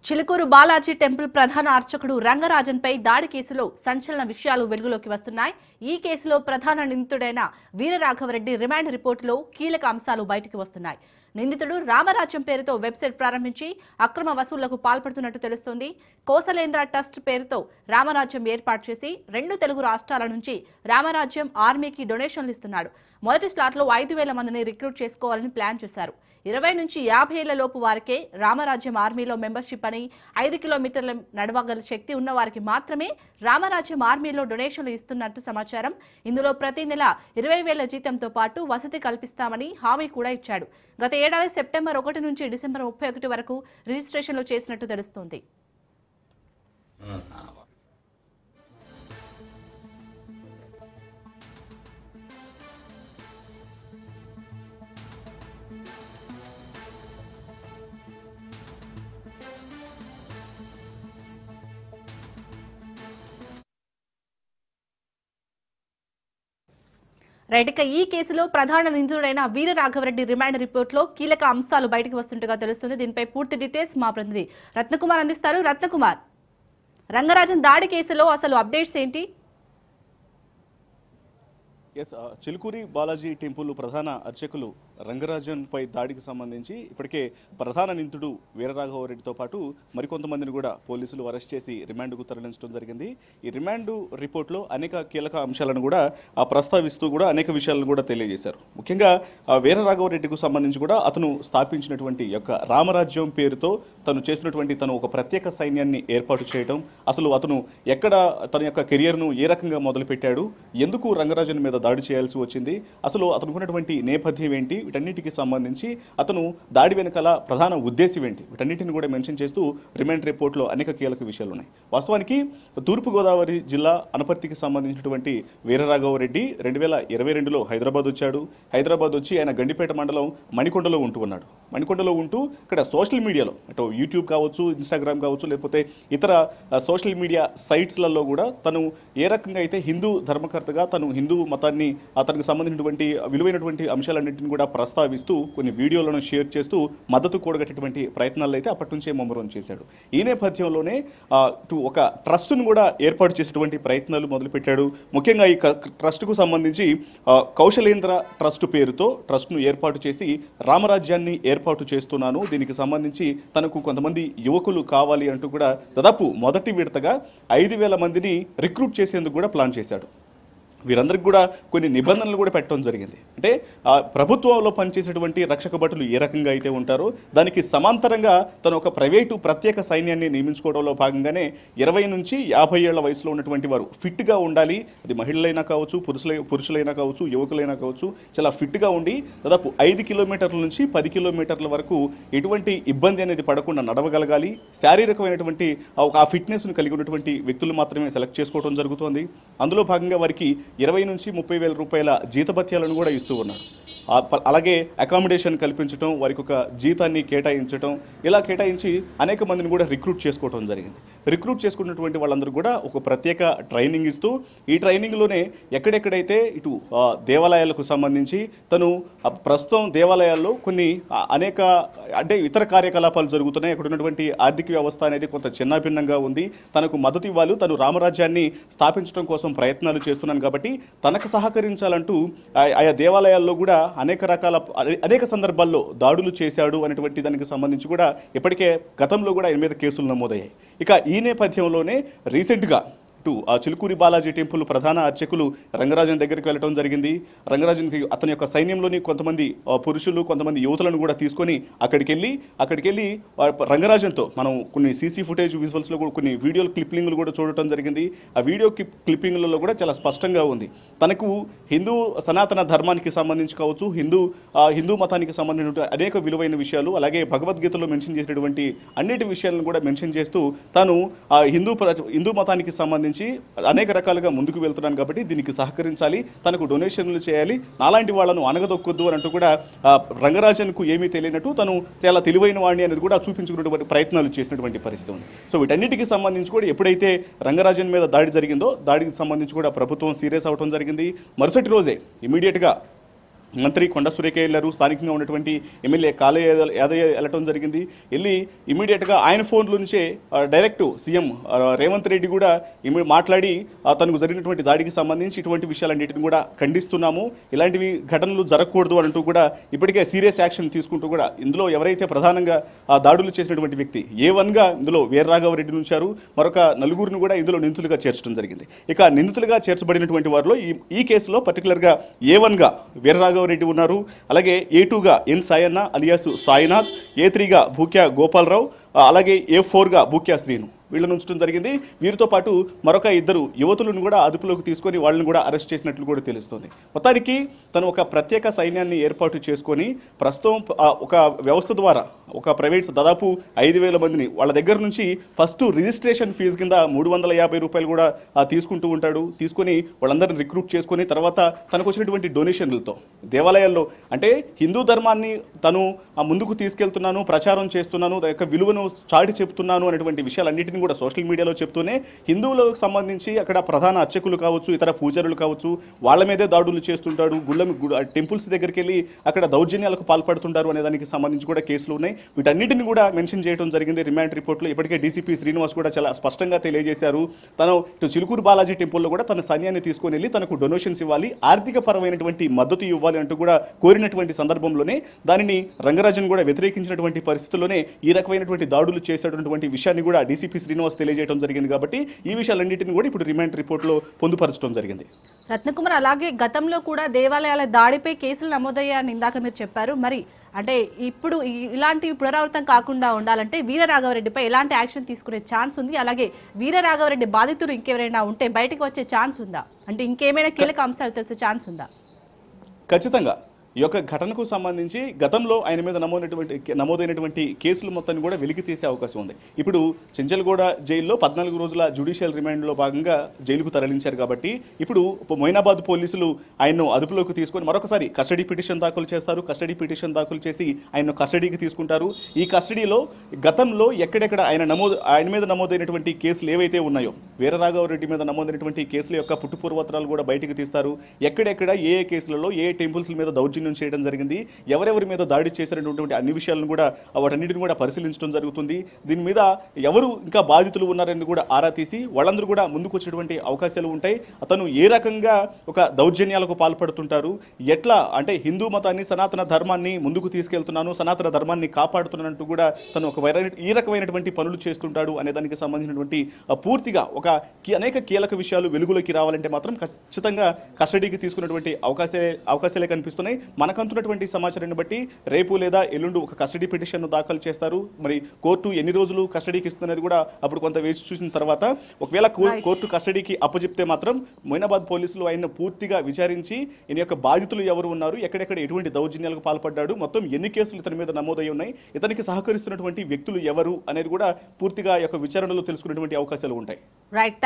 Chilukuru Balaji temple ప్రధాన అర్చకుడు రంగరాజన్పై దాడి కేసులో సంచలన విషయాలు వెలుగులోకి వస్తున్నాయి. ఈ కేసులో ప్రధాన నిందితుడైన వీరరాఘవరెడ్డి రిమాండ్ రిపోర్టులో కీలక అంశాలు బయటకు వస్తున్నాయి. నిందితుడు రామరాజ్యం పేరుతో వెబ్సైట్ ప్రారంభించి అక్రమ వసూళ్లకు పాల్పడుతున్నట్టు తెలుస్తోంది. కోసలేంద్ర ట్రస్ట్ పేరుతో రామరాజ్యం ఏర్పాటు చేసి 2 తెలుగు రాష్ట్రాల నుంచి రామరాజ్యం ఆర్మీకి డొనేషన్లు ఇస్తున్నాడు. మొదటి స్లాట్లో 5,000 మందిని రిక్రూట్ చేసుకోవాలని ప్లాన్ చేశారు. 20 నుంచి 50 ఏళ్ల లోపు వారికే రామరాజ్యం ఆర్మీలో మెంబర్షిప్ అని, 5 కిలోమీటర్ల నడవగల శక్తి ఉన్న వారికి మాత్రమే రామరాజ్యం ఆర్మీలో డొనేషన్లు ఇస్తున్నట్టు సమాచారం. ఇందులో ప్రతి నెల 20,000 జీతంతో పాటు వసతి కల్పిస్తామని హామీ కూడా ఇచ్చాడు. గత ఏడాది సెప్టెంబర్ 1 నుంచి డిసెంబర్ 31 వరకు రిజిస్ట్రేషన్లు చేసినట్టు తెలుస్తోంది. రైట్, ఇక ఈ కేసులో ప్రధాన నిందితుడైన వీరరాఘవరెడ్డి రిమాండ్ రిపోర్టులో కీలక అంశాలు బయటకు వస్తుండగా తెలుస్తుంది. దీనిపై పూర్తి డీటెయిల్స్ మా ప్రతినిధి రత్నకుమార్ అందిస్తారు. రత్నకుమార్, రంగరాజన్ దాడి కేసులో అసలు అప్డేట్స్ ఏంటి? చిలుకూరి బాలాజీ టెంపుల్ ప్రధాన అర్చకులు రంగరాజన్ పై దాడికి సంబంధించి ఇప్పటికే ప్రధాన నిందితుడు వీరరాఘవరెడ్డితో పాటు మరికొంతమందిని కూడా పోలీసులు అరెస్ట్ చేసి రిమాండ్కు తరలించడం జరిగింది. ఈ రిమాండ్ రిపోర్ట్లో అనేక కీలక అంశాలను కూడా ప్రస్తావిస్తూ కూడా అనేక విషయాలను కూడా తెలియజేశారు. ముఖ్యంగా వీరరాఘవరెడ్డికి సంబంధించి కూడా అతను స్థాపించినటువంటి యొక్క రామరాజ్యం పేరుతో తను చేసినటువంటి ఒక ప్రత్యేక సైన్యాన్ని ఏర్పాటు చేయడం, అసలు అతను ఎక్కడ తన యొక్క కెరియర్ను ఏ రకంగా మొదలుపెట్టాడు, ఎందుకు రంగరాజన్ మీద దాడి చేయాల్సి వచ్చింది, అసలు అతనుకున్నటువంటి నేపథ్యం ఏంటి, వీటన్నిటికి సంబంధించి అతను దాడి వెనకాల ప్రధాన ఉద్దేశం ఏంటి, వీటన్నిటిని కూడా మెన్షన్ చేస్తూ రిమాండ్ రిపోర్ట్లో అనేక కీలక విషయాలు ఉన్నాయి. వాస్తవానికి తూర్పుగోదావరి జిల్లా అనపర్తికి సంబంధించినటువంటి వీరరాఘవరెడ్డి 2022లో హైదరాబాద్ వచ్చాడు. హైదరాబాద్ వచ్చి ఆయన గండిపేట మండలం మణికొండలో ఉంటూ ఉన్నాడు. మణికొండలో ఉంటూ ఇక్కడ సోషల్ మీడియాలో అటు యూట్యూబ్ కావచ్చు, ఇన్స్టాగ్రామ్ కావచ్చు, లేకపోతే ఇతర సోషల్ మీడియా సైట్స్లలో కూడా తను ఏ రకంగా అయితే హిందూ ధర్మకర్తగా తను హిందూ మతాన్ని అతనికి సంబంధించినటువంటి విలువైనటువంటి అంశాలన్నింటినీ కూడా ప్రస్తావిస్తూ కొన్ని వీడియోలను షేర్ చేస్తూ మద్దతు కూడగట్టేటువంటి ప్రయత్నాలు అయితే అప్పటి నుంచే ముమ్మరం చేశాడు. ఈ నేపథ్యంలోనే ఒక ట్రస్ట్ను కూడా ఏర్పాటు చేసేటువంటి ప్రయత్నాలు మొదలుపెట్టాడు. ముఖ్యంగా ఈ ట్రస్ట్కు సంబంధించి కౌశలేంద్ర ట్రస్ట్ పేరుతో ట్రస్ట్ను ఏర్పాటు చేసి రామరాజ్యాన్ని ఏర్పాటు చేస్తున్నాను, దీనికి సంబంధించి తనకు కొంతమంది యువకులు కావాలి అంటూ కూడా దాదాపు మొదటి విడతగా 5,000 మందిని రిక్రూట్ చేసేందుకు కూడా ప్లాన్ చేశాడు. వీరందరికీ కూడా కొన్ని నిబంధనలు కూడా పెట్టడం జరిగింది. అంటే ప్రభుత్వంలో పనిచేసేటువంటి రక్షక భటులు ఏ రకంగా అయితే ఉంటారో దానికి సమాంతరంగా తను ఒక ప్రైవేటు ప్రత్యేక సైన్యాన్ని నియమించుకోవడంలో భాగంగానే 20 నుంచి 50 ఏళ్ల వయసులో ఉన్నటువంటి వారు ఫిట్గా ఉండాలి. అది మహిళలైనా కావచ్చు, పురుషులైనా కావచ్చు, యువకులైనా కావచ్చు, చాలా ఫిట్గా ఉండి దాదాపు 5 కిలోమీటర్ల నుంచి 10 కిలోమీటర్ల వరకు ఎటువంటి ఇబ్బంది అనేది పడకుండా నడవగలగాలి. శారీరకమైనటువంటి ఆ ఫిట్నెస్ను కలిగి ఉన్నటువంటి వ్యక్తులు మాత్రమే సెలెక్ట్ చేసుకోవడం జరుగుతోంది. అందులో భాగంగా వారికి 20 నుంచి 30,000 రూపాయల జీతభత్యాలను కూడా ఇస్తూ ఉన్నారు. అలాగే అకామిడేషన్ కల్పించడం, వారికి ఒక జీతాన్ని కేటాయించడం, ఇలా కేటాయించి అనేక మందిని కూడా రిక్రూట్ చేసుకోవడం జరిగింది. రిక్రూట్ చేసుకున్నటువంటి వాళ్ళందరూ కూడా ఒక ప్రత్యేక ట్రైనింగ్ ఇస్తూ ఈ ట్రైనింగ్లోనే ఎక్కడెక్కడైతే ఇటు దేవాలయాలకు సంబంధించి తను ప్రస్తుతం దేవాలయాల్లో కొన్ని అనేక అంటే ఇతర కార్యకలాపాలు జరుగుతున్నాయి, అక్కడ ఉన్నటువంటి ఆర్థిక వ్యవస్థ అనేది కొంత చిన్నాభిన్నంగా ఉంది, తనకు మద్దతు ఇవ్వాలి, తను రామరాజ్యాన్ని స్థాపించడం కోసం ప్రయత్నాలు చేస్తున్నాను కాబట్టి తనకు సహకరించాలంటూ ఆయా దేవాలయాల్లో కూడా అనేక సందర్భాల్లో దాడులు చేశాడు అనేటువంటి దానికి సంబంధించి కూడా ఇప్పటికే గతంలో కూడా ఆయన మీద కేసులు నమోదయ్యాయి. ఇక ఈ నేపథ్యంలోనే రీసెంట్గా చిలుకూరి బాలాజీ టెంపుల్ ప్రధాన అర్చకులు రంగరాజన్ దగ్గరికి వెళ్ళడం జరిగింది. రంగరాజన్కి అతని యొక్క సైన్యంలోని కొంతమంది పురుషులు, కొంతమంది యువతులను కూడా తీసుకొని అక్కడికి వెళ్ళి రంగరాజన్తో మనం కొన్ని సీసీ ఫుటేజ్ విజువల్స్లో కూడా కొన్ని వీడియో క్లిప్పింగ్లు కూడా చూడటం జరిగింది. ఆ వీడియో క్లిప్పింగ్లలో కూడా చాలా స్పష్టంగా ఉంది తనకు హిందూ సనాతన ధర్మానికి సంబంధించి కావచ్చు, హిందూ మతానికి సంబంధించిన అనేక విలువైన విషయాలు, అలాగే భగవద్గీతలో మెన్షన్ చేసినటువంటి అన్నిటి విషయాలను కూడా మెన్షన్ చేస్తూ తాను హిందూ మతానికి సంబంధించి అనేక రకాలుగా ముందుకు వెళ్తున్నాను కాబట్టి దీనికి సహకరించాలి, తనకు డొనేషన్లు చేయాలి, నాలాంటి వాళ్ళను అనగదొక్కొద్దు అని అంటూ కూడా రంగరాజన్కు ఏమీ తెలియనట్టు తను చాలా తెలివైన వాడిని అనేది కూడా చూపించుకున్నటువంటి ప్రయత్నాలు చేసినటువంటి పరిస్థితి ఉంది. సో వీటన్నిటికీ సంబంధించి కూడా ఎప్పుడైతే రంగరాజన్ మీద దాడికి సంబంధించి కూడా ప్రభుత్వం సీరియస్ అవడం జరిగింది. మరుసటి రోజే ఇమీడియట్గా మంత్రి కొండ సురేఖ వెళ్ళారు, స్థానికంగా ఉన్నటువంటి ఎమ్మెల్యే కాళే యాదయ్య వెళ్ళటం జరిగింది. వెళ్ళి ఇమీడియట్గా ఆయన ఫోన్లో నుంచే డైరెక్ట్ సీఎం రేవంత్ రెడ్డి కూడా మాట్లాడి తనకు జరిగినటువంటి దాడికి సంబంధించి ఇటువంటి విషయాలన్నింటిని కూడా ఖండిస్తున్నాము, ఇలాంటివి ఘటనలు జరగకూడదు అంటూ కూడా ఇప్పటికే సీరియస్ యాక్షన్ తీసుకుంటూ కూడా ఇందులో ఎవరైతే ప్రధానంగా దాడులు చేసినటువంటి వ్యక్తి A1గా ఇందులో వీరరాఘవరెడ్డి ఉంచారు, మరొక నలుగురిని కూడా ఇందులో నిందితులుగా చేర్చడం జరిగింది. ఇక నిందితులుగా చేర్చబడినటువంటి వారిలో ఈ కేసులో పర్టికులర్గా A1గా వీరరాఘవరెడ్డి ఉన్నారు, అలాగే A2గా ఎన్ సాయన్న అలియాస్ సాయినాథ్, A3గా భూక్యా గోపాలరావు, అలాగే A4గా భూక్యా శ్రీను వీళ్ళని ఉంచడం జరిగింది. వీరితో పాటు మరొక ఇద్దరు యువతులను కూడా అదుపులోకి తీసుకొని వాళ్ళని కూడా అరెస్ట్ చేసినట్లు కూడా తెలుస్తుంది. మొత్తానికి తను ఒక ప్రత్యేక సైన్యాన్ని ఏర్పాటు చేసుకొని ప్రస్తుతం ఒక వ్యవస్థ ద్వారా ఒక ప్రైవేట్ దాదాపు 5,000 మందిని వాళ్ళ దగ్గర నుంచి ఫస్ట్ రిజిస్ట్రేషన్ ఫీజు కింద 350 రూపాయలు కూడా తీసుకుంటూ ఉంటాడు. తీసుకొని వాళ్ళందరిని రిక్రూట్ చేసుకొని తర్వాత తనకు వచ్చినటువంటి డొనేషన్లతో దేవాలయాల్లో అంటే హిందూ ధర్మాన్ని తను ముందుకు తీసుకెళ్తున్నాను, ప్రచారం చేస్తున్నాను, దాని యొక్క విలువను చాటి చెప్తున్నాను అనేటువంటి విషయాలన్నింటినీ కూడా సోషల్ మీడియాలో చెప్తూనే హిందువులకు సంబంధించి అక్కడ ప్రధాన అర్చకులు కావచ్చు, ఇతర పూజారులు కావచ్చు, వాళ్ళ మీదే దాడులు చేస్తుంటాడు, టెంపుల్స్ దగ్గరికి వెళ్ళి అక్కడ దౌర్జన్యాలకు పాల్పడుతుంటారు అనే దానికి సంబంధించి కూడా కేసులు ఉన్నాయి. వీటన్నిటిని కూడా మెన్షన్ చేయడం జరిగింది రిమాండ్ రిపోర్ట్లో. ఇప్పటికే డీసీపీ శ్రీనివాస్ కూడా చాలా స్పష్టంగా తెలియజేశారు, తను ఇటు చిలుకూరు బాలాజీ టెంపుల్లో కూడా తన సైన్యాన్ని తీసుకొని వెళ్ళి తనకు డొనేషన్స్ ఇవ్వాలి, ఆర్థిక పరమైనటువంటి మద్దతు ఇవ్వాలి అంటూ కూడా కోరినటువంటి సందర్భంలోనే దానిని రంగరాజన్ కూడా వ్యతిరేకించినటువంటి పరిస్థితుల్లోనే ఈ రకమైనటువంటి దాడులు చేసేటటువంటి విషయాన్ని కూడా డీసీపీ శ్రీనివాస్ తెలియజేయడం జరిగింది. కాబట్టి ఈ విషయాలన్నింటినీ కూడా ఇప్పుడు రిమాండ్ రిపోర్ట్లో పొందుపరచడం జరిగింది. రత్నకుమార్, అలాగే గతంలో కూడా దేవాలయాల దాడిపై కేసులు నమోదయ్యాయని ఇందాక మీరు చెప్పారు. మరి అంటే ఇప్పుడు ఇలాంటి పునరావృతం కాకుండా ఉండాలంటే వీరరాఘవరెడ్డిపై ఎలాంటి యాక్షన్ తీసుకునే ఛాన్స్ ఉంది? అలాగే వీరరాఘవరెడ్డి బాధితులు ఇంకెవరైనా ఉంటే బయటకు వచ్చే ఛాన్స్ ఉందా? అంటే ఇంకేమైనా కీలక అంశాలు తెలిసే ఛాన్స్ ఉందా? ఖచ్చితంగా ఈ యొక్క ఘటనకు సంబంధించి గతంలో ఆయన మీద నమోదైనటువంటి కేసులు మొత్తాన్ని కూడా వెలికి తీసే అవకాశం ఉంది. ఇప్పుడు చెంచల్గూడ జైల్లో 14 రోజుల జ్యుడిషియల్ రిమాండ్లో భాగంగా జైలుకు తరలించారు. కాబట్టి ఇప్పుడు మొయినాబాద్ పోలీసులు ఆయన్ను అదుపులోకి తీసుకొని మరొకసారి కస్టడీ పిటిషన్ దాఖలు చేస్తారు. కస్టడీ పిటిషన్ దాఖలు చేసి ఆయన్ను కస్టడీకి తీసుకుంటారు. ఈ కస్టడీలో గతంలో ఎక్కడెక్కడ ఆయన మీద నమోదైనటువంటి కేసులు ఏవైతే ఉన్నాయో, వీరరాఘవరెడ్డి మీద నమోదైనటువంటి కేసుల యొక్క పుట్టుపూర్వత్రాలు కూడా బయటకు తీస్తారు. ఎక్కడెక్కడ ఏ కేసులలో ఏ టెంపుల్స్ మీద దౌర్జన్యం చేయడం జరిగింది, ఎవరెవరి మీద దాడి చేసినటువంటి అన్ని విషయాలను కూడా వాటన్నిటిని కూడా పరిశీలించడం జరుగుతుంది. దీని మీద ఎవరు ఇంకా బాధితులు ఉన్నారని కూడా ఆరా తీసి వాళ్ళందరూ కూడా ముందుకు వచ్చేటువంటి అవకాశాలు ఉంటాయి. అతను ఏ రకంగా ఒక దౌర్జన్యాలకు పాల్పడుతుంటారు, ఎట్లా అంటే హిందూ మతాన్ని సనాతన ధర్మాన్ని ముందుకు తీసుకెళ్తున్నాను, సనాతన ధర్మాన్ని కాపాడుతున్నానంటూ కూడా తను ఈ రకమైనటువంటి పనులు చేస్తుంటాడు అనే దానికి సంబంధించినటువంటి పూర్తిగా అనేక కీలక విషయాలు వెలుగులోకి రావాలంటే మాత్రం ఖచ్చితంగా కస్టడీకి తీసుకున్నటువంటి అవకాశాలే కనిపిస్తున్నాయి. మనకంటున్నటువంటి సమాచారాన్ని బట్టి రేపు లేదా ఎల్లుండి ఒక కస్టడీ పిటిషన్ దాఖలు చేస్తారు. మరి కోర్టు ఎన్ని రోజులు కస్టడీకి ఇస్తున్నది కూడా అప్పుడు కొంత వేచి చూసిన తర్వాత ఒకవేళ కోర్టు కస్టడీకి అప్పచెప్తే మాత్రం మొయినాబాద్ పోలీసులు ఆయన పూర్తిగా విచారించి ఈయన యొక్క బాధితులు ఎవరు ఉన్నారు, ఎక్కడెక్కడ ఎటువంటి దౌర్జన్యాలకు పాల్పడ్డాడు, మొత్తం ఎన్ని కేసులు ఇతని మీద నమోదై ఉన్నాయి, ఇతనికి సహకరిస్తున్నటువంటి వ్యక్తులు ఎవరు అనేది కూడా పూర్తిగా యొక్క విచారణలో తెలుసుకునేటువంటి అవకాశాలు ఉంటాయి. రైట్.